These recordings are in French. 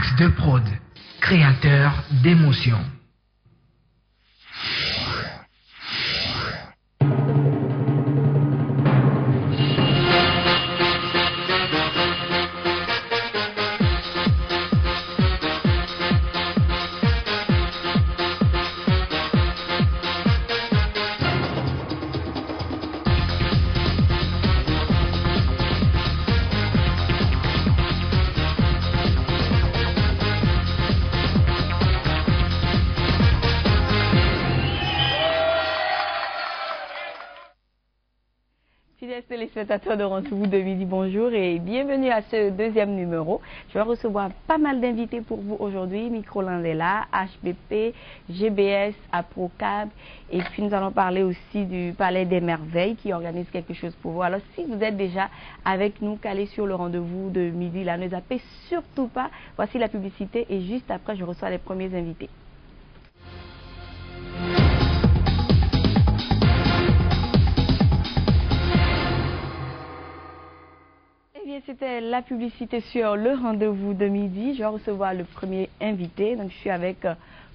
Max de Prod, créateur d'émotions. Fidèles téléspectateurs de Rendez-vous de Midi, bonjour et bienvenue à ce deuxième numéro. Je vais recevoir pas mal d'invités pour vous aujourd'hui. Microland est là, HBP, GBS, APROCAB, et puis nous allons parler aussi du Palais des Merveilles qui organise quelque chose pour vous. Alors si vous êtes déjà avec nous, calés sur le Rendez-vous de Midi, là, ne zappez surtout pas. Voici la publicité et juste après, je reçois les premiers invités. C'était la publicité sur le Rendez-vous de Midi. Je vais recevoir le premier invité. Donc, je suis avec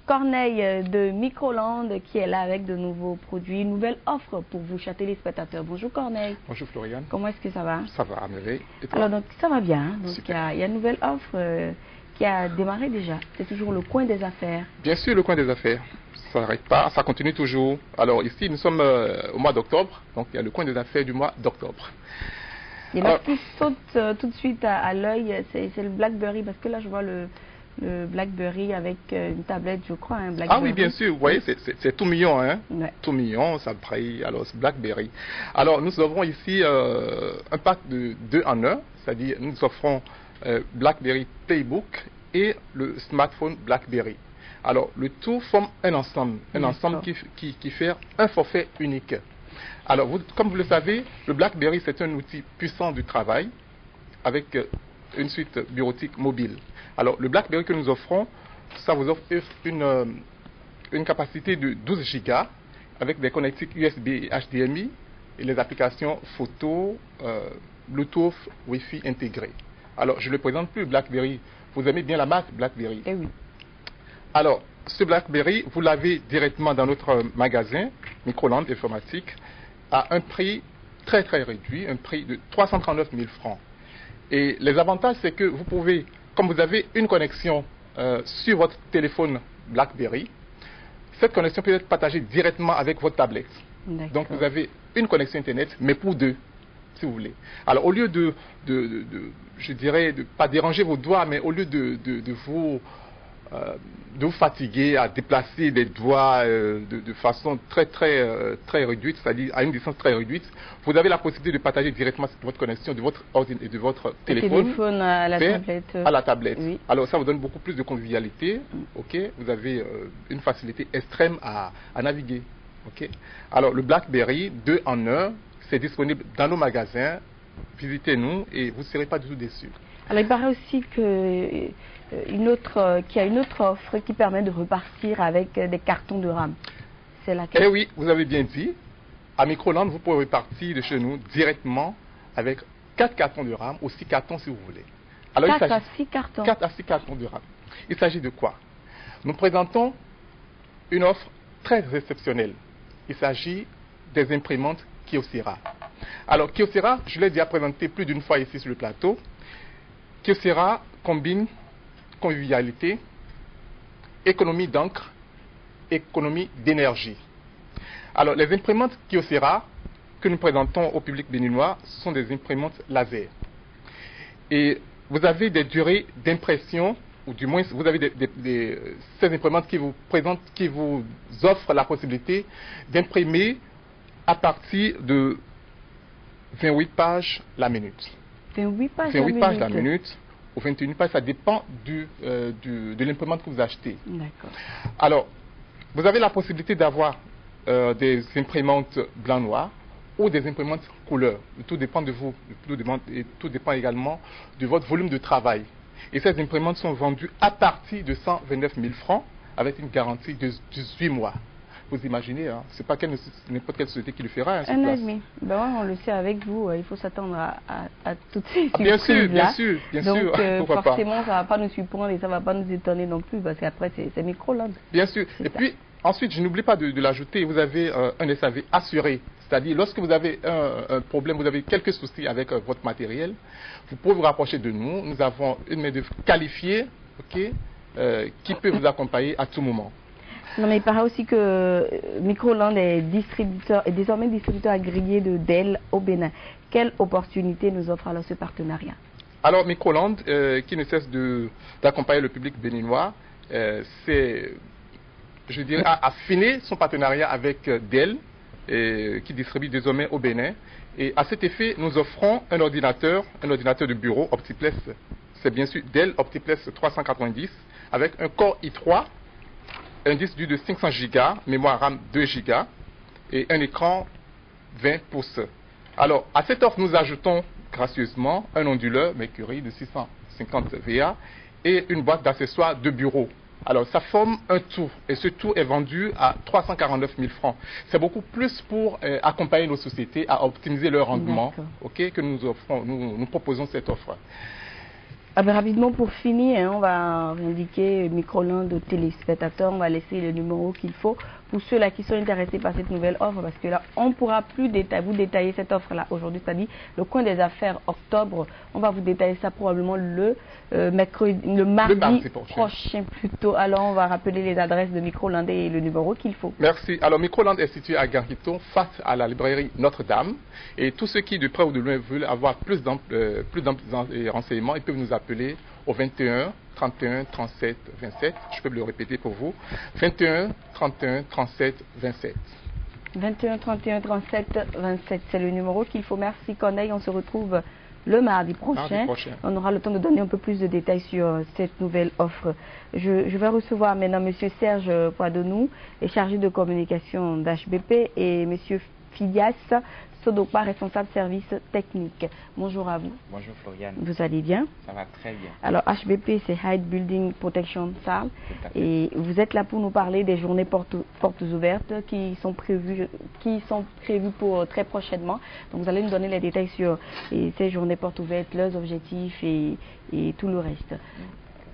Corneille de Microland qui est là avec de nouveaux produits, une nouvelle offre pour vous, chers téléspectateurs. Bonjour Corneille. Bonjour Floriane. Comment est-ce que ça va? Ça va à merveille. Et toi? Alors, donc, ça va bien. Donc, il y a une nouvelle offre qui a démarré déjà. C'est toujours le coin des affaires. Bien sûr, le coin des affaires. Ça n'arrête pas, ça continue toujours. Alors ici, nous sommes au mois d'octobre. Donc, il y a le coin des affaires du mois d'octobre. Il y en a qui sautent tout de suite à l'œil, c'est le BlackBerry, parce que là je vois le BlackBerry avec une tablette, je crois, un BlackBerry. Ah oui, bien sûr, vous voyez, c'est tout mignon, hein. Ouais. Tout mignon, ça brille, alors c'est BlackBerry. Alors nous avons ici un pack de 2 en 1, c'est-à-dire nous offrons BlackBerry Playbook et le smartphone BlackBerry. Alors le tout forme un ensemble qui fait un forfait unique. Alors, comme vous le savez, le BlackBerry, c'est un outil puissant du travail avec une suite bureautique mobile. Alors, le BlackBerry que nous offrons, ça vous offre une capacité de 12 Go avec des connectiques USB et HDMI et les applications photo, Bluetooth, Wi-Fi intégrées. Alors, je ne le présente plus, BlackBerry. Vous aimez bien la marque BlackBerry? Eh oui. Alors, ce BlackBerry, vous l'avez directement dans notre magasin, Microland Informatique, à un prix très très réduit, un prix de 339 000 francs. Et les avantages, c'est que vous pouvez, comme vous avez une connexion sur votre téléphone BlackBerry, cette connexion peut être partagée directement avec votre tablette. Donc vous avez une connexion Internet, mais pour deux, si vous voulez. Alors au lieu je dirais, de pas déranger vos doigts, mais au lieu de vous fatiguer à déplacer des doigts de façon très réduite, c'est-à-dire à une distance très réduite, vous avez la possibilité de partager directement votre connexion de votre ordinateur et de votre téléphone à la tablette. À la tablette. Oui. Alors ça vous donne beaucoup plus de convivialité. Ok, vous avez une facilité extrême à naviguer. Ok. Alors le BlackBerry 2 en 1, c'est disponible dans nos magasins. Visitez-nous et vous ne serez pas du tout déçus. Alors il paraît aussi qu'il y a une autre offre qui permet de repartir avec des cartons de RAM. C'est laquelle? Eh oui, vous avez bien dit. À Microland, vous pouvez repartir de chez nous directement avec 4 cartons de RAM ou 6 cartons si vous voulez. Alors, 4 à 6 cartons. 4 à 6 cartons de RAM. Il s'agit de quoi? Nous présentons une offre très exceptionnelle. Il s'agit des imprimantes Kyocera. Alors, Kyocera, je l'ai déjà présenté plus d'une fois ici sur le plateau. Kyocera combine convivialité, économie d'encre, économie d'énergie. Alors, les imprimantes Kyocera que nous présentons au public béninois sont des imprimantes laser. Et vous avez des durées d'impression, ou du moins vous avez ces imprimantes qui vous offrent la possibilité d'imprimer à partir de 28 pages la minute. 28 pages la minute ou 21 pages, ça dépend de l'imprimante que vous achetez. D'accord. Alors, vous avez la possibilité d'avoir des imprimantes blanc-noir ou des imprimantes couleur. Tout dépend de vous, et tout dépend également de votre volume de travail. Et ces imprimantes sont vendues à partir de 129 000 francs avec une garantie de 18 mois. Vous imaginez, hein, c'est pas n'importe quelle société qui le fera. Hein, un an et demi. Ben ouais, on le sait avec vous, il faut s'attendre à toutes ces bien sûr, surprises-là. bien Donc, sûr. forcément, ça ne va pas nous surprendre et ça ne va pas nous étonner non plus, parce qu'après, c'est Microland. Bien sûr. Et puis, ensuite, je n'oublie pas de l'ajouter, vous avez un SAV assuré. C'est-à-dire, lorsque vous avez un problème, vous avez quelques soucis avec votre matériel, vous pouvez vous rapprocher de nous. Nous avons une main-d'œuvre qualifiée, ok, qui peut vous accompagner à tout moment. Non, mais il paraît aussi que Microland est désormais distributeur agréé de Dell au Bénin. Quelle opportunité nous offre alors ce partenariat? Alors, Microland, qui ne cesse d'accompagner le public béninois, c'est, je dirais, a affiné son partenariat avec Dell, qui distribue désormais au Bénin. Et à cet effet, nous offrons un ordinateur de bureau Optiplex. C'est bien sûr Dell Optiplex 390 avec un Core i3, un disque dur de 500 Go, mémoire RAM 2 Go et un écran 20 pouces. Alors, à cette offre, nous ajoutons gracieusement un onduleur Mercury de 650 VA et une boîte d'accessoires de bureau. Alors, ça forme un tout, et ce tout est vendu à 349 000 francs. C'est beaucoup plus pour accompagner nos sociétés à optimiser leur rendement, okay, que nous offrons, nous proposons cette offre. Ah ben, rapidement, pour finir, hein, on va indiquer Microland aux téléspectateurs, on va laisser le numéro qu'il faut pour ceux-là qui sont intéressés par cette nouvelle offre, parce que là, on ne pourra plus vous détailler cette offre-là aujourd'hui, c'est-à-dire le coin des affaires octobre, on va vous détailler ça probablement le mardi prochain plutôt. Alors, on va rappeler les adresses de Microland et le numéro qu'il faut. Merci. Alors, Microland est situé à Garriton, face à la librairie Notre-Dame, et tous ceux qui, de près ou de loin, veulent avoir plus d'amples renseignements, ils peuvent nous appeler au 21 31 37 27. Je peux le répéter pour vous. 21 31 37 27. 21 31 37 27, c'est le numéro qu'il faut. Merci Corneille, on se retrouve le mardi prochain. On aura le temps de donner un peu plus de détails sur cette nouvelle offre. Je vais recevoir maintenant M. Serge Poidonou, chargé de communication d'HBP, et M. Phidias Sodopa, responsable service technique. Bonjour à vous. Bonjour Floriane. Vous allez bien? Ça va très bien. Alors HBP, c'est High Building Protection Salle. Et vous êtes là pour nous parler des journées portes ouvertes qui sont prévues pour très prochainement. Donc vous allez nous donner les détails sur ces journées portes ouvertes, leurs objectifs et tout le reste.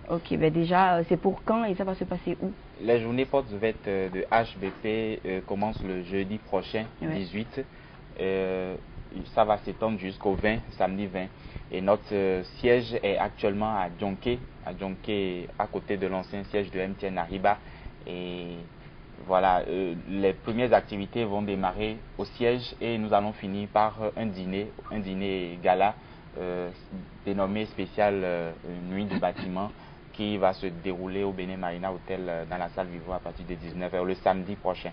Ok, ben déjà, c'est pour quand et ça va se passer où? Les journées portes ouvertes de HBP commencent le jeudi prochain, 18. Ça va s'étendre jusqu'au 20, samedi 20. Et notre siège est actuellement à Djonké, à côté de l'ancien siège de MTN Ariba. Et voilà, les premières activités vont démarrer au siège et nous allons finir par un dîner gala dénommé spécial Nuit du bâtiment, qui va se dérouler au Bénin Marina Hotel dans la salle Vivo à partir de 19h le samedi prochain.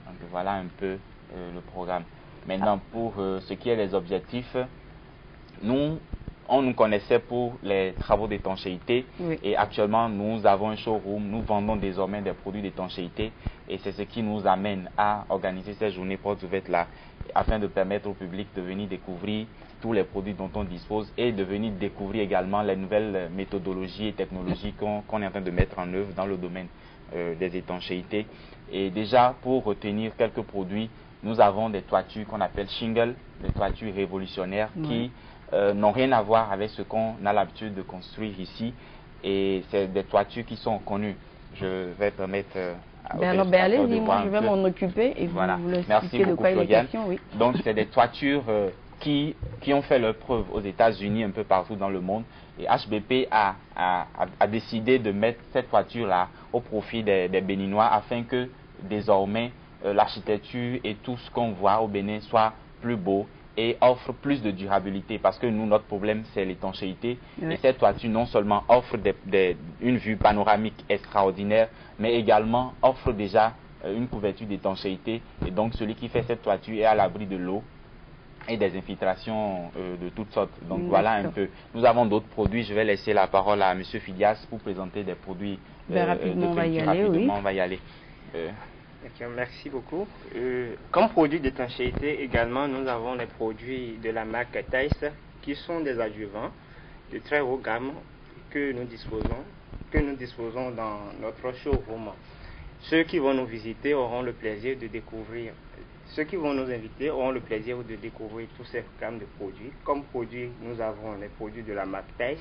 Donc voilà un peu le programme. Maintenant, pour ce qui est des objectifs, on nous connaissait pour les travaux d'étanchéité et actuellement nous avons un showroom, nous vendons désormais des produits d'étanchéité et c'est ce qui nous amène à organiser ces journées portes ouvertes là afin de permettre au public de venir découvrir tous les produits dont on dispose et de venir découvrir également les nouvelles méthodologies et technologies qu'on est en train de mettre en œuvre dans le domaine des étanchéités. Et déjà, pour retenir quelques produits, nous avons des toitures qu'on appelle shingles, des toitures révolutionnaires qui n'ont rien à voir avec ce qu'on a l'habitude de construire ici. Et c'est des toitures qui sont connues. Je vais permettre allez-y, moi je vais m'en occuper et vous l'expliquer de quoi il est question. Oui. Donc c'est des toitures qui ont fait leur preuve aux États-Unis, un peu partout dans le monde. Et HBP a décidé de mettre cette toiture-là au profit des Béninois afin que désormais l'architecture et tout ce qu'on voit au Bénin soit plus beau et offre plus de durabilité, parce que nous, notre problème, c'est l'étanchéité. Et cette toiture non seulement offre une vue panoramique extraordinaire, mais également offre déjà une couverture d'étanchéité. Et donc, celui qui fait cette toiture est à l'abri de l'eau et des infiltrations de toutes sortes. Donc, voilà un peu. Nous avons d'autres produits. Je vais laisser la parole à M. Phidias pour présenter des produits. Rapidement, on va y aller. On va y aller. Merci beaucoup. Comme produit d'étanchéité également, nous avons les produits de la marque Theiss qui sont des adjuvants de très haut gamme que nous disposons dans notre showroom. ceux qui vont nous visiter auront le plaisir de découvrir, ceux qui vont nous inviter auront le plaisir de découvrir tous ces gammes de produits. Comme produits, nous avons les produits de la marque Theiss.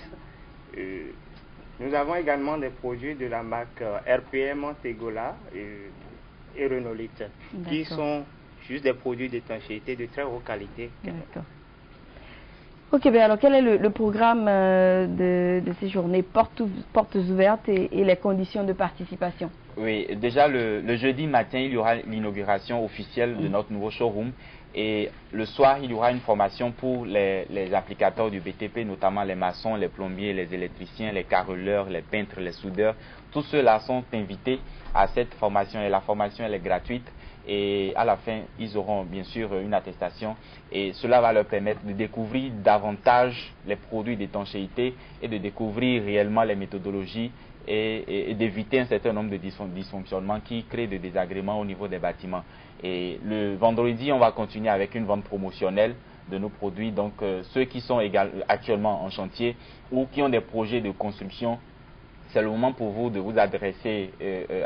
Nous avons également des produits de la marque RPM, Tegola et Renolite, qui sont juste des produits d'étanchéité de très haute qualité. D'accord. Ok, bien alors quel est le programme de ces journées portes ouvertes et les conditions de participation? Oui, déjà le jeudi matin, il y aura l'inauguration officielle de notre nouveau showroom. Et le soir, il y aura une formation pour les applicateurs du BTP, notamment les maçons, les plombiers, les électriciens, les carreleurs, les peintres, les soudeurs. Tous ceux-là sont invités à cette formation et la formation elle est gratuite. Et à la fin, ils auront bien sûr une attestation et cela va leur permettre de découvrir davantage les produits d'étanchéité et de découvrir réellement les méthodologies et d'éviter un certain nombre de dysfonctionnements qui créent des désagréments au niveau des bâtiments. Et le vendredi, on va continuer avec une vente promotionnelle de nos produits. Donc ceux qui sont actuellement en chantier ou qui ont des projets de construction, c'est le moment pour vous de vous adresser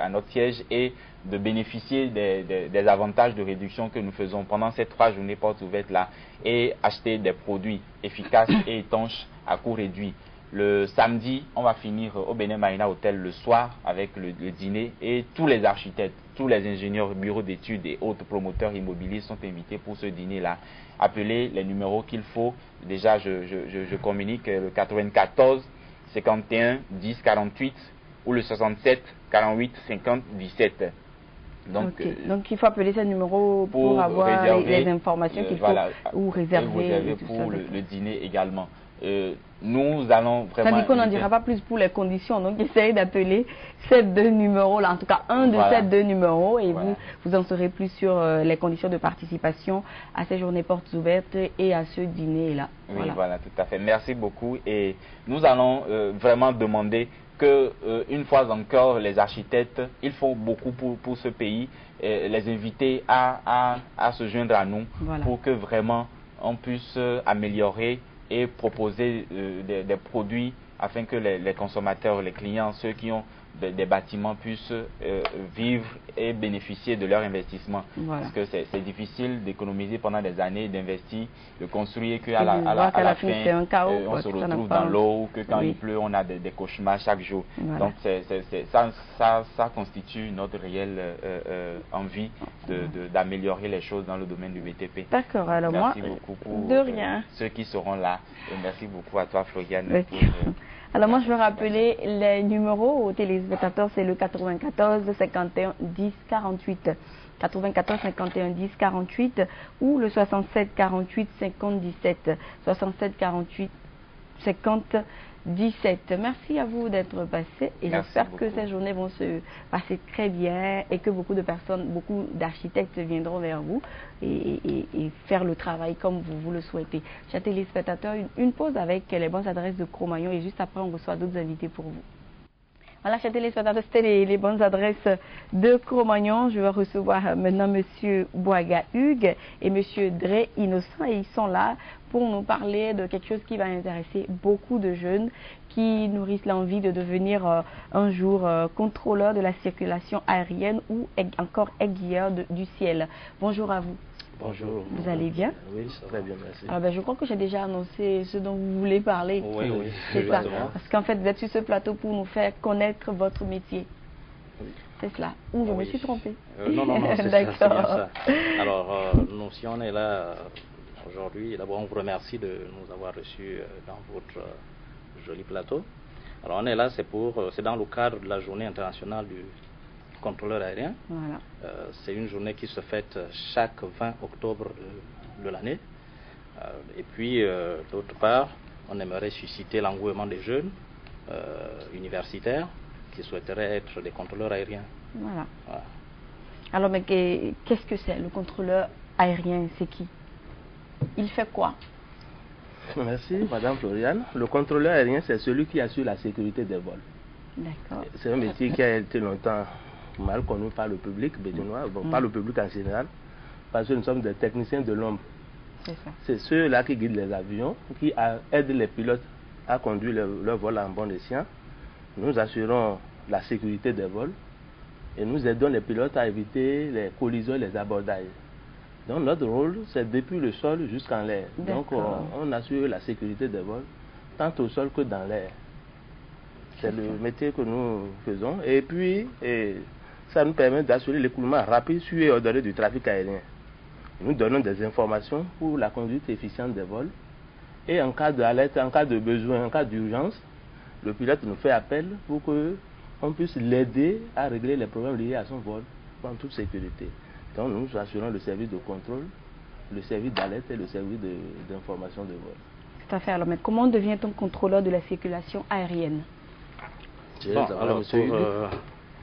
à notre siège et de bénéficier des avantages de réduction que nous faisons pendant ces 3 journées portes ouvertes là et acheter des produits efficaces et étanches à coût réduit. Le samedi, on va finir au Benin Marina Hotel le soir avec le dîner et tous les architectes, tous les ingénieurs, bureaux d'études et autres promoteurs immobiliers sont invités pour ce dîner-là. Appelez les numéros qu'il faut. Déjà, je communique le 94 51 10 48 ou le 67 48 50 17. Donc, donc il faut appeler ces numéros pour avoir les informations qu'il faut ou réserver pour le dîner également. Nous allons vraiment... Ça dit qu'on n'en dira pas plus pour les conditions, donc essayez d'appeler ces 2 numéros-là, en tout cas un de ces 2 numéros, et vous en saurez plus sur les conditions de participation à ces journées portes ouvertes et à ce dîner-là. Oui, voilà, tout à fait. Merci beaucoup. Et nous allons vraiment demander que, une fois encore, les architectes, ils font beaucoup pour ce pays, les inviter à se joindre à nous pour que vraiment on puisse améliorer et proposer des produits afin que les consommateurs, les clients, ceux qui ont des bâtiments puissent vivre et bénéficier de leur investissement. Parce que c'est difficile d'économiser pendant des années, d'investir, de construire qu'à la fin, on se retrouve dans l'eau, que quand il pleut, on a des cauchemars chaque jour. Donc ça constitue notre réelle envie d'améliorer les choses dans le domaine du BTP. D'accord, alors merci beaucoup pour ceux qui seront là. Et merci beaucoup à toi, Floriane. Alors moi, je vais rappeler les numéros aux téléspectateurs, c'est le 94 51 10 48. 94 51 10 48 ou le 67 48 50 17. 67 48 50 17. Merci à vous d'être passés et j'espère que ces journées vont se passer très bien et que beaucoup de personnes, beaucoup d'architectes viendront vers vous et faire le travail comme vous le souhaitez. Chers téléspectateurs, une pause avec les bonnes adresses de Cro-Magnon et juste après on reçoit d'autres invités pour vous. Voilà, chers téléspectateurs, c'était les bonnes adresses de Cro-Magnon. Je vais recevoir maintenant M. Bouaga Hugues et M. Dre Innocent. Et ils sont là pour nous parler de quelque chose qui va intéresser beaucoup de jeunes qui nourrissent l'envie de devenir un jour contrôleur de la circulation aérienne ou encore aiguilleur du ciel. Bonjour à vous. Bonjour. Vous allez bien? Oui, très bien, merci. Alors je crois que j'ai déjà annoncé ce dont vous voulez parler. Oui, oui. C'est ça. Parce qu'en fait, vous êtes sur ce plateau pour nous faire connaître votre métier. Oui. C'est cela. Ou je me suis trompée? Non, c'est bien ça. Alors, nous, si on est là aujourd'hui, d'abord, on vous remercie de nous avoir reçus dans votre joli plateau. Alors, on est là, c'est dans le cadre de la journée internationale du contrôleur aérien. Voilà. C'est une journée qui se fête chaque 20 octobre de l'année. Et puis, d'autre part, on aimerait susciter l'engouement des jeunes universitaires qui souhaiteraient être des contrôleurs aériens. Voilà. Alors, mais qu'est-ce que c'est le contrôleur aérien? C'est qui? Il fait quoi? Merci, Madame Floriane. Le contrôleur aérien, c'est celui qui assure la sécurité des vols. D'accord. C'est un métier qui a été longtemps mal connu par le public béninois, par le public en général, parce que nous sommes des techniciens de l'ombre. C'est ceux-là qui guident les avions, qui aident les pilotes à conduire leur vol en bon escient. Nous assurons la sécurité des vols et nous aidons les pilotes à éviter les collisions et les abordages. Donc notre rôle, c'est depuis le sol jusqu'en l'air. Donc on assure la sécurité des vols, tant au sol que dans l'air. C'est le métier que nous faisons. Et puis, ça nous permet d'assurer l'écoulement rapide sur et au-delà du trafic aérien. Nous donnons des informations pour la conduite efficiente des vols. Et en cas d'alerte, en cas de besoin, en cas d'urgence, le pilote nous fait appel pour qu'on puisse l'aider à régler les problèmes liés à son vol en toute sécurité. Donc nous assurons le service de contrôle, le service d'alerte et le service d'information de vol. Tout à fait. Alors, mais comment devient-on contrôleur de la circulation aérienne? Bon, alors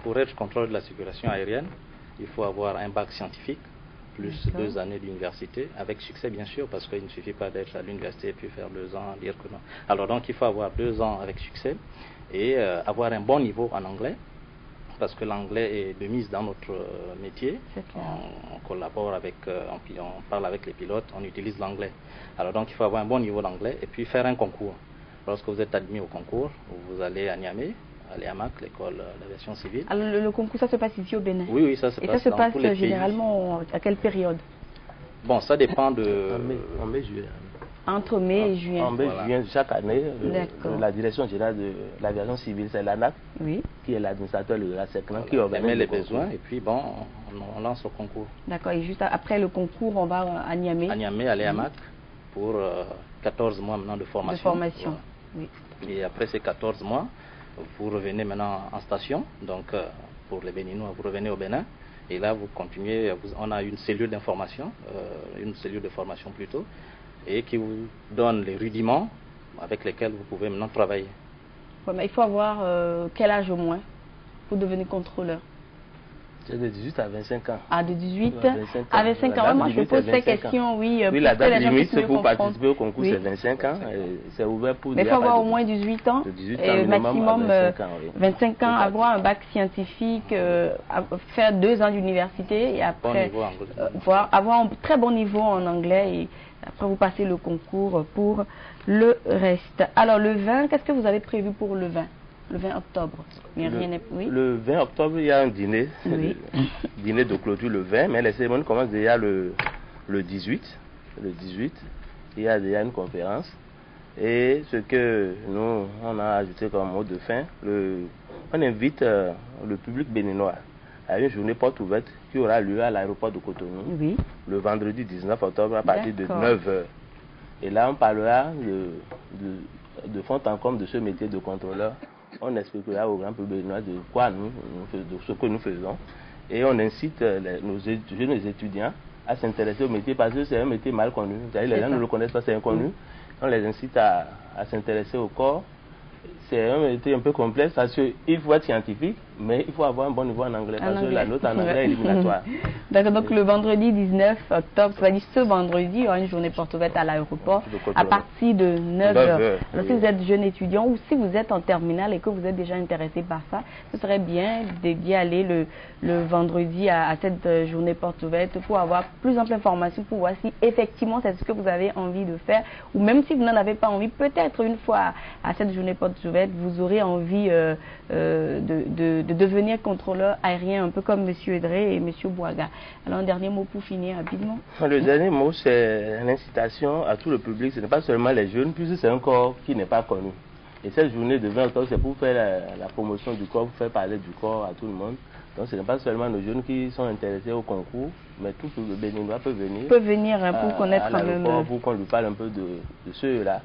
pour être contrôleur de la circulation aérienne, il faut avoir un bac scientifique, plus 2 années d'université, avec succès bien sûr, parce qu'il ne suffit pas d'être à l'université et puis faire 2 ans, dire que non. Alors donc il faut avoir 2 ans avec succès et avoir un bon niveau en anglais, parce que l'anglais est de mise dans notre métier. On collabore avec, on parle avec les pilotes, on utilise l'anglais. Alors donc il faut avoir un bon niveau d'anglais et puis faire un concours. Lorsque vous êtes admis au concours, vous allez à Niamey, à l'EAMAC, l'école d'aviation civile. Alors le concours, ça se passe ici au Bénin? Oui, ça se passe. Et ça se passe généralement à quelle période? Bon, ça dépend de... En mai, juillet. Entre mai et juin. En mai, juin, chaque année, la direction générale de l'aviation civile, c'est l'ANAC, qui est l'administrateur de la SECNA, qui organise les besoins, et puis bon, on lance le concours. D'accord, et juste après le concours, on va à Niamey? À Niamey, à l'EAMAC, pour 14 mois maintenant de formation. De formation, oui. Et après ces 14 mois, vous revenez maintenant en station, donc pour les Béninois, vous revenez au Bénin, et là vous continuez, on a une cellule d'information, une cellule de formation plutôt, et qui vous donne les rudiments avec lesquels vous pouvez maintenant travailler. Ouais, mais il faut avoir quel âge au moins pour devenir contrôleur? C'est de 18 à 25 ans. Ah, de 18 à 25 ans. Moi, je pose ces questions, oui. Oui, la date limite pour participer au concours, c'est 25 ans. C'est ouvert pour... Mais il faut avoir au moins 18 ans. 18 et maximum 25 ans, avoir un bac scientifique, faire 2 ans d'université et après avoir un très bon niveau en anglais et après vous passez le concours pour le reste. Alors le 20, qu'est-ce que vous avez prévu pour le 20? Le 20 octobre. Le 20 octobre, il y a un dîner, dîner de clôture le 20, mais les cérémonies commencent déjà le 18. Le 18, il y a déjà une conférence. Et ce que nous, on a ajouté comme mot de fin, on invite le public béninois à une journée porte ouverte qui aura lieu à l'aéroport de Cotonou, le vendredi 19 octobre à partir de 9h. Et là, on parlera de fond en comble de ce métier de contrôleur. On expliquera au grand public béninois de ce que nous faisons. Et on incite nos jeunes étudiants à s'intéresser au métier parce que c'est un métier mal connu. Les gens ne le connaissent pas, c'est inconnu. On les incite à s'intéresser au corps. C'est un métier un peu complexe parce qu'il faut être scientifique, mais il faut avoir un bon niveau en anglais parce que la note en anglais est éliminatoire. D'accord, donc le vendredi 19 octobre, c'est-à-dire ce vendredi, il y aura une journée porte ouverte à l'aéroport à partir de 9h. Alors si vous êtes jeune étudiant ou si vous êtes en terminale et que vous êtes déjà intéressé par ça, ce serait bien d'y aller le vendredi à cette journée porte ouverte pour avoir plus ample information, pour voir si effectivement c'est ce que vous avez envie de faire ou même si vous n'en avez pas envie, peut-être une fois à cette journée porte ouverte, vous aurez envie de devenir contrôleur aérien, un peu comme M. Edré et M. Bouaga. Alors un dernier mot pour finir rapidement. Le dernier mot, c'est une incitation à tout le public. Ce n'est pas seulement les jeunes, puisque c'est un corps qui n'est pas connu. Et cette journée de 20 octobre, c'est pour faire la promotion du corps, pour faire parler du corps à tout le monde. Donc ce n'est pas seulement nos jeunes qui sont intéressés au concours, mais tout le Béninois peut venir. Peut venir pour connaître quand même. Pour qu'on lui parle un peu de ceux-là.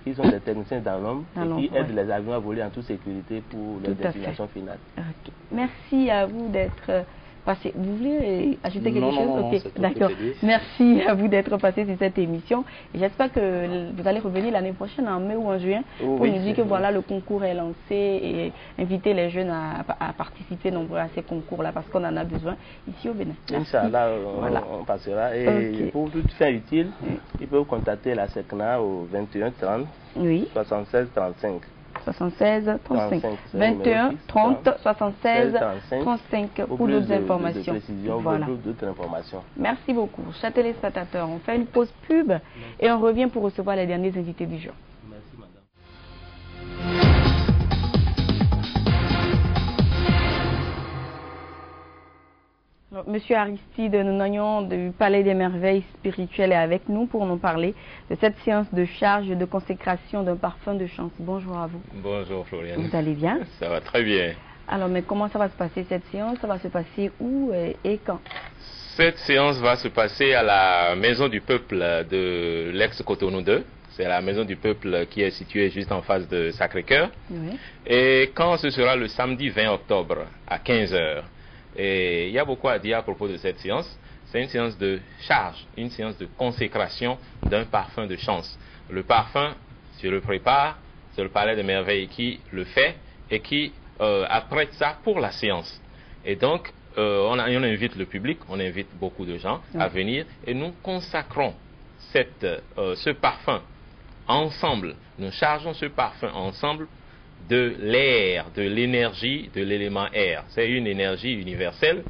Qui sont des techniciens dans l'homme et qui aident les avions à voler en toute sécurité pour leur destination finale. Okay. Merci à vous d'être passé. Vous voulez ajouter quelque chose? Non, d'accord. Merci à vous d'être passé sur cette émission. Et j'espère que vous allez revenir l'année prochaine, en mai ou en juin, pour nous dire que voilà, le concours est lancé et inviter les jeunes à participer nombreux à ces concours-là parce qu'on en a besoin ici au Bénin. Inch'Allah, on passera. Et pour toute fin utile, ils peuvent contacter la SECNA au 21 30 76 35. 76 35 21 30 76 35 pour d'autres informations. Voilà. D'autres informations. Merci beaucoup. Chers téléspectateurs, on fait une pause pub et on revient pour recevoir les derniers invités du jour. Merci madame. Monsieur Aristide Nounagnon du Palais des Merveilles Spirituelles est avec nous pour nous parler de cette séance de charge de consécration d'un parfum de chance. Bonjour à vous. Bonjour Floriane. Vous allez bien? Ça va très bien. Alors, mais comment ça va se passer cette séance? Ça va se passer où et quand? Cette séance va se passer à la Maison du Peuple de l'ex-Cotonou 2. C'est la Maison du Peuple qui est située juste en face de Sacré-Cœur. Oui. Et quand ce sera le samedi 20 octobre à 15h. Et il y a beaucoup à dire à propos de cette séance. C'est une séance de charge, une séance de consécration d'un parfum de chance. Le parfum, je le prépare, c'est le Palais des Merveilles qui le fait et qui apprête ça pour la séance. Et donc, on invite le public, on invite beaucoup de gens à venir et nous consacrons ce parfum ensemble. Nous chargeons ce parfum ensemble de l'air, de l'énergie, de l'élément air. C'est une énergie universelle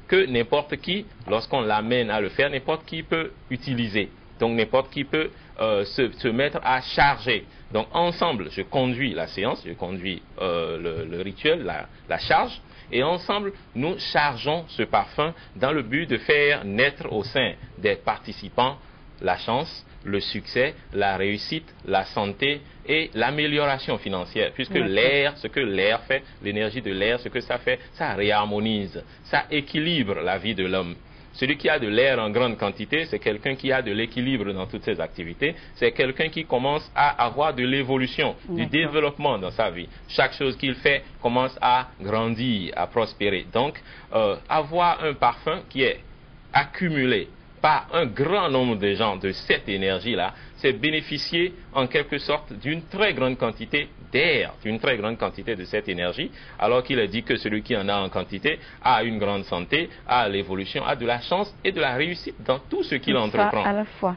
que n'importe qui, lorsqu'on l'amène à le faire, n'importe qui peut utiliser. Donc n'importe qui peut se mettre à charger. Donc ensemble, je conduis la séance, je conduis le rituel, la charge, et ensemble, nous chargeons ce parfum dans le but de faire naître au sein des participants la chance, le succès, la réussite, la santé et l'amélioration financière. Puisque l'air, ce que l'air fait, l'énergie de l'air, ce que ça fait, ça réharmonise, ça équilibre la vie de l'homme. Celui qui a de l'air en grande quantité, c'est quelqu'un qui a de l'équilibre dans toutes ses activités. C'est quelqu'un qui commence à avoir de l'évolution, du développement dans sa vie. Chaque chose qu'il fait commence à grandir, à prospérer. Donc, avoir un parfum qui est accumulé par un grand nombre de gens de cette énergie-là, c'est bénéficier en quelque sorte d'une très grande quantité d'air, d'une très grande quantité de cette énergie, alors qu'il est dit que celui qui en a en quantité a une grande santé, a l'évolution, a de la chance et de la réussite dans tout ce qu'il entreprend. À la fois.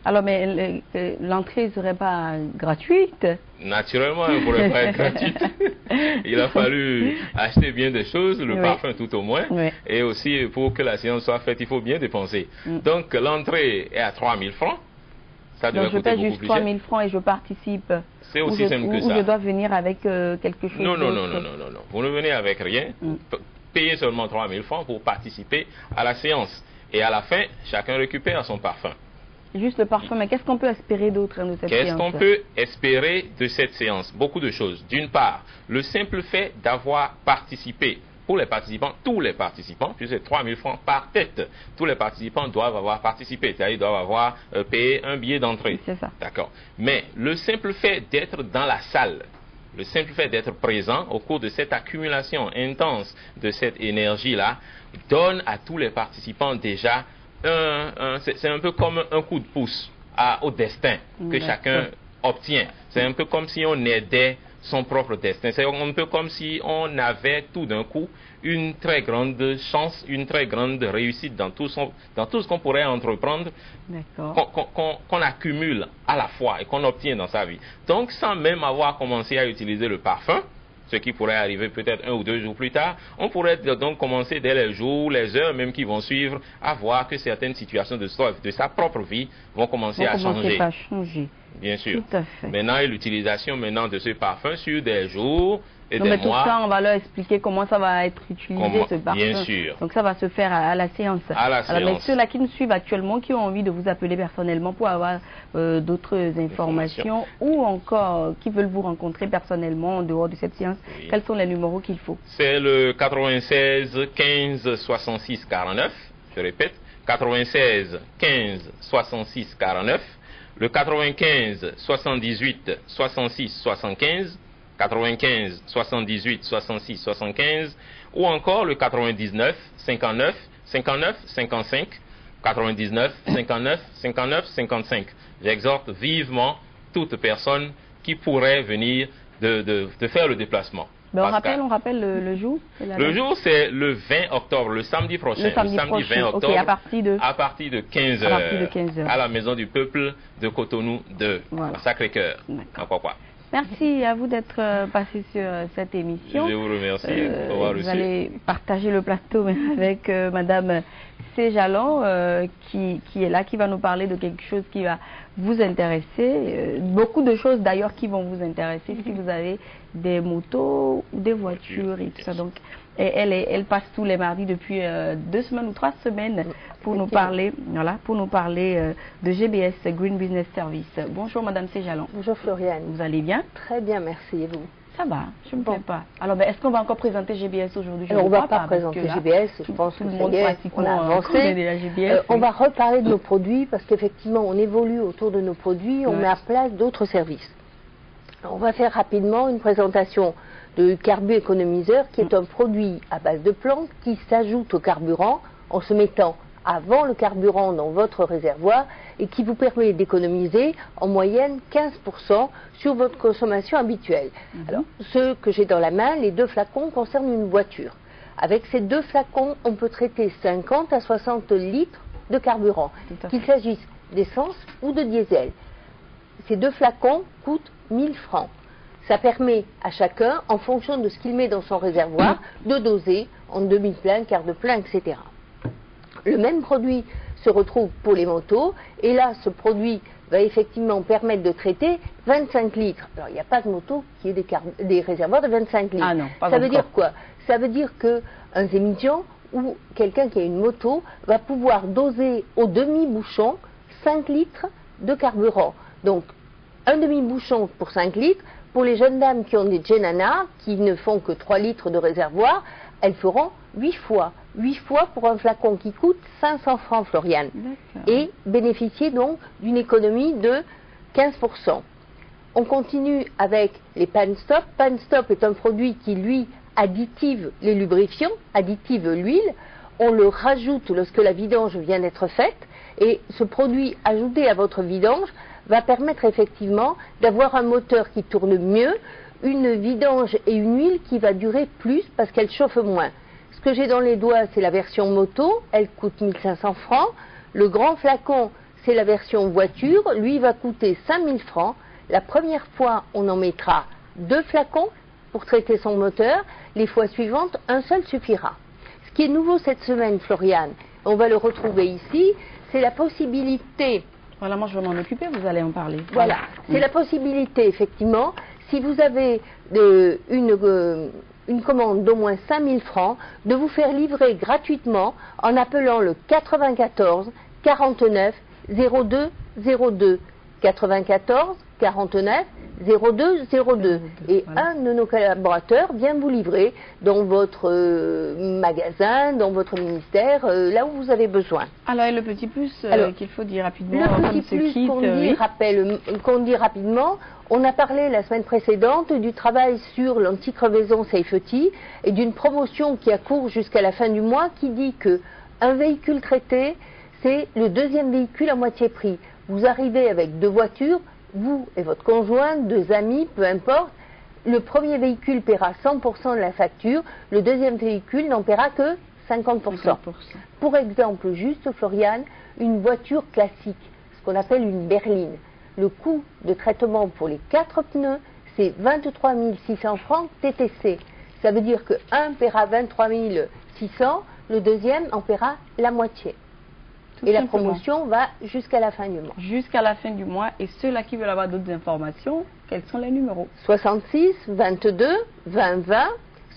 Alors, mais l'entrée ne serait pas gratuite? Naturellement, elle ne pourrait pas être gratuite. Il a fallu acheter bien des choses, le parfum tout au moins. Et aussi, pour que la séance soit faite, il faut bien dépenser. Donc, l'entrée est à 3 000 francs. Ça devrait coûter beaucoup plus cher. Donc, je paie juste 3 000 francs et je participe. C'est aussi simple que ça. Ou je dois venir avec quelque chose non. Vous ne venez avec rien. Payez seulement 3 000 francs pour participer à la séance. Et à la fin, chacun récupère son parfum. Juste le parfum, mais qu'est-ce qu'on peut espérer d'autre de cette séance? Qu'est-ce qu'on peut espérer de cette séance? Beaucoup de choses. D'une part, le simple fait d'avoir participé. Pour les participants, tous les participants, puisque c'est 3 000 francs par tête, tous les participants doivent avoir participé, c'est-à-dire ils doivent avoir payé un billet d'entrée. C'est ça. D'accord. Mais le simple fait d'être dans la salle, le simple fait d'être présent au cours de cette accumulation intense de cette énergie-là, donne à tous les participants déjà c'est un peu comme un coup de pouce au destin que chacun obtient. C'est un peu comme si on aidait son propre destin. C'est un peu comme si on avait tout d'un coup une très grande chance, une très grande réussite dans tout ce qu'on pourrait entreprendre, qu'on accumule à la fois et qu'on obtient dans sa vie. Donc, sans même avoir commencé à utiliser le parfum, ce qui pourrait arriver peut-être 1 ou 2 jours plus tard, on pourrait donc commencer dès les jours, les heures même qui vont suivre, à voir que certaines situations de sa propre vie vont commencer à changer. Bien sûr. Tout à fait. Maintenant, l'utilisation de ce parfum sur des jours et des mais mois. Tout ça, on va leur expliquer comment ça va être utilisé, ce parfum. Bien sûr. Donc ça va se faire à la séance. Alors, mais ceux-là qui nous suivent actuellement, qui ont envie de vous appeler personnellement pour avoir d'autres informations ou encore qui veulent vous rencontrer personnellement en dehors de cette séance, quels sont les numéros qu'il faut? C'est le 96 15 66 49. Je répète, 96 15 66 49. Le 95 78 66 75, 95 78 66 75, ou encore le 99 59 59 55, 99 59 59 55. J'exhorte vivement toute personne qui pourrait venir de faire le déplacement. Mais on rappelle le jour? Le jour, c'est le 20 octobre, le samedi prochain. Le samedi 20 octobre, à partir de 15h, à la Maison du Peuple de Cotonou 2, à Sacré-Cœur. Merci à vous d'être passé sur cette émission. Je vous remercie d'avoir reçu. Vous allez partager le plateau avec Madame Céjalon qui est là, qui va nous parler de quelque chose qui va vous intéresser. Beaucoup de choses d'ailleurs qui vont vous intéresser si vous avez des motos ou des voitures et tout ça. Donc, Et elle passe tous les mardis depuis 2 semaines ou 3 semaines pour nous parler, de GBS, Green Business Service. Bonjour Madame Séjalon. Bonjour Floriane. Vous allez bien? Très bien, merci. Et vous? Ça va, je ne me plains pas. Alors, est-ce qu'on va encore présenter GBS aujourd'hui? On ne va pas présenter GBS, je pense que ça y est, on a avancé. On va reparler de nos produits parce qu'effectivement, on évolue autour de nos produits, on met en place d'autres services. Alors, on va faire rapidement une présentation de Carbu Économiseur, qui est un produit à base de plantes qui s'ajoute au carburant en se mettant avant le carburant dans votre réservoir et qui vous permet d'économiser en moyenne 15% sur votre consommation habituelle. Alors, ce que j'ai dans la main, les 2 flacons concernent une voiture. Avec ces 2 flacons, on peut traiter 50 à 60 litres de carburant, qu'il s'agisse d'essence ou de diesel. Ces 2 flacons coûtent 1000 francs. Ça permet à chacun, en fonction de ce qu'il met dans son réservoir, de doser en demi-plein, quart de plein, etc. Le même produit se retrouve pour les motos, et là, ce produit va effectivement permettre de traiter 25 litres. Alors, il n'y a pas de moto qui ait des réservoirs de 25 litres. Ah non, pas ça veut dire quoi? Ça veut dire qu'un Zémidjan ou quelqu'un qui a une moto va pouvoir doser au demi-bouchon 5 litres de carburant. Donc, un demi-bouchon pour 5 litres. Pour les jeunes dames qui ont des Genana, qui ne font que 3 litres de réservoir, elles feront 8 fois. 8 fois pour un flacon qui coûte 500 francs, Floriane. Et bénéficier donc d'une économie de 15%. On continue avec les Pan-Stop. Pan-Stop est un produit qui, lui, additive les lubrifiants, additive l'huile. On le rajoute lorsque la vidange vient d'être faite. Et ce produit ajouté à votre vidange va permettre effectivement d'avoir un moteur qui tourne mieux, une vidange et une huile qui va durer plus parce qu'elle chauffe moins. Ce que j'ai dans les doigts, c'est la version moto, elle coûte 1500 francs. Le grand flacon, c'est la version voiture, lui va coûter 5000 francs. La première fois, on en mettra 2 flacons pour traiter son moteur. Les fois suivantes, un seul suffira. Ce qui est nouveau cette semaine, Floriane, on va le retrouver ici, c'est la possibilité... Voilà, moi je vais m'en occuper, vous allez en parler. Voilà, c'est la possibilité, effectivement, si vous avez une commande d'au moins 5000 francs, de vous faire livrer gratuitement en appelant le 94 49 02 02. 94 49 02 02. Et un de nos collaborateurs vient vous livrer dans votre magasin, dans votre ministère, là où vous avez besoin. Alors, et le petit plus qu'il faut dire rapidement, le petit plus qu'on dit rapidement, on a parlé la semaine précédente du travail sur l'anti-crevaison Safety et d'une promotion qui a cours jusqu'à la fin du mois qui dit que un véhicule traité, c'est le 2e véhicule à moitié prix. Vous arrivez avec 2 voitures, vous et votre conjoint, 2 amis, peu importe, le premier véhicule paiera 100% de la facture, le 2e véhicule n'en paiera que 50%. Pour exemple, juste Floriane, une voiture classique, ce qu'on appelle une berline, le coût de traitement pour les 4 pneus, c'est 23 600 francs TTC. Ça veut dire que un paiera 23 600, le 2e en paiera la moitié. Et la promotion va jusqu'à la fin du mois. Jusqu'à la fin du mois. Et ceux-là qui veulent avoir d'autres informations, quels sont les numéros? 66 22 20 20,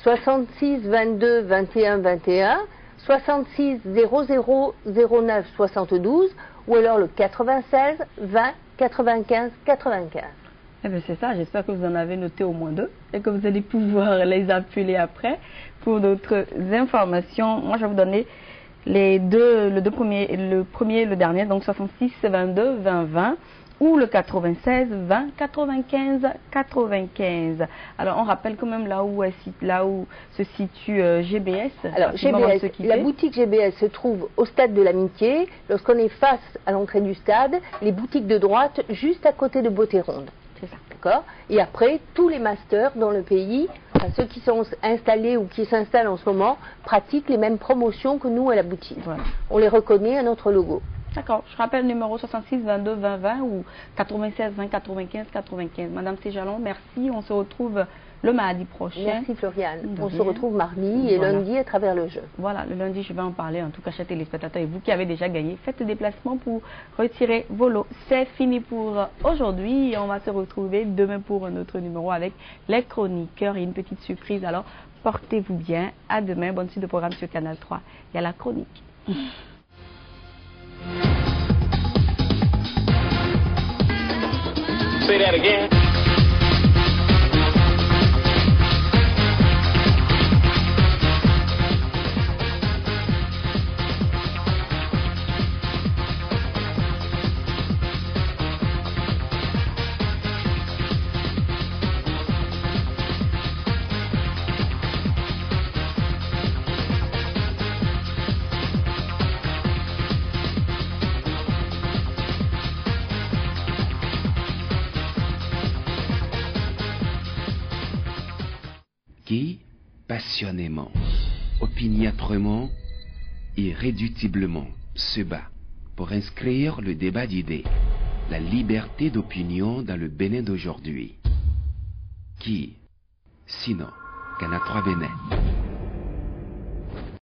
66 22 21 21, 66 00 09 72 ou alors le 96 20 95 95. Eh bien c'est ça, j'espère que vous en avez noté au moins 2 et que vous allez pouvoir les appeler après pour d'autres informations. Moi je vais vous donner les le premier et le dernier, donc 66 22 20 20 ou le 96 20 95 95. Alors on rappelle quand même là où se situe GBS. Alors GBS, la boutique GBS se trouve au stade de l'Amitié. Lorsqu'on est face à l'entrée du stade, les boutiques de droite juste à côté de Beauté-Ronde. C'est ça, d'accord. Et après, tous les masters dans le pays, ceux qui sont installés ou qui s'installent en ce moment, pratiquent les mêmes promotions que nous à la boutique. Voilà. On les reconnaît à notre logo. D'accord. Je rappelle numéro 66 22 20 20 ou 96 20 95 95. Madame Séjalon, merci. On se retrouve le mardi prochain. Merci Floriane. On se retrouve mardi et lundi à travers le jeu. Voilà, le lundi, je vais en parler. En tout cas, chers téléspectateurs, et vous qui avez déjà gagné, faites le déplacement pour retirer vos lots. C'est fini pour aujourd'hui. On va se retrouver demain pour un autre numéro avec les chroniqueurs et une petite surprise. Alors, portez-vous bien. À demain. Bonne suite de programme sur Canal 3. Il y a la chronique. Say that again. Qui, passionnément, opiniâtrement, irréductiblement, se bat pour inscrire le débat d'idées, la liberté d'opinion dans le Bénin d'aujourd'hui. Qui, sinon, Canal 3 Bénin.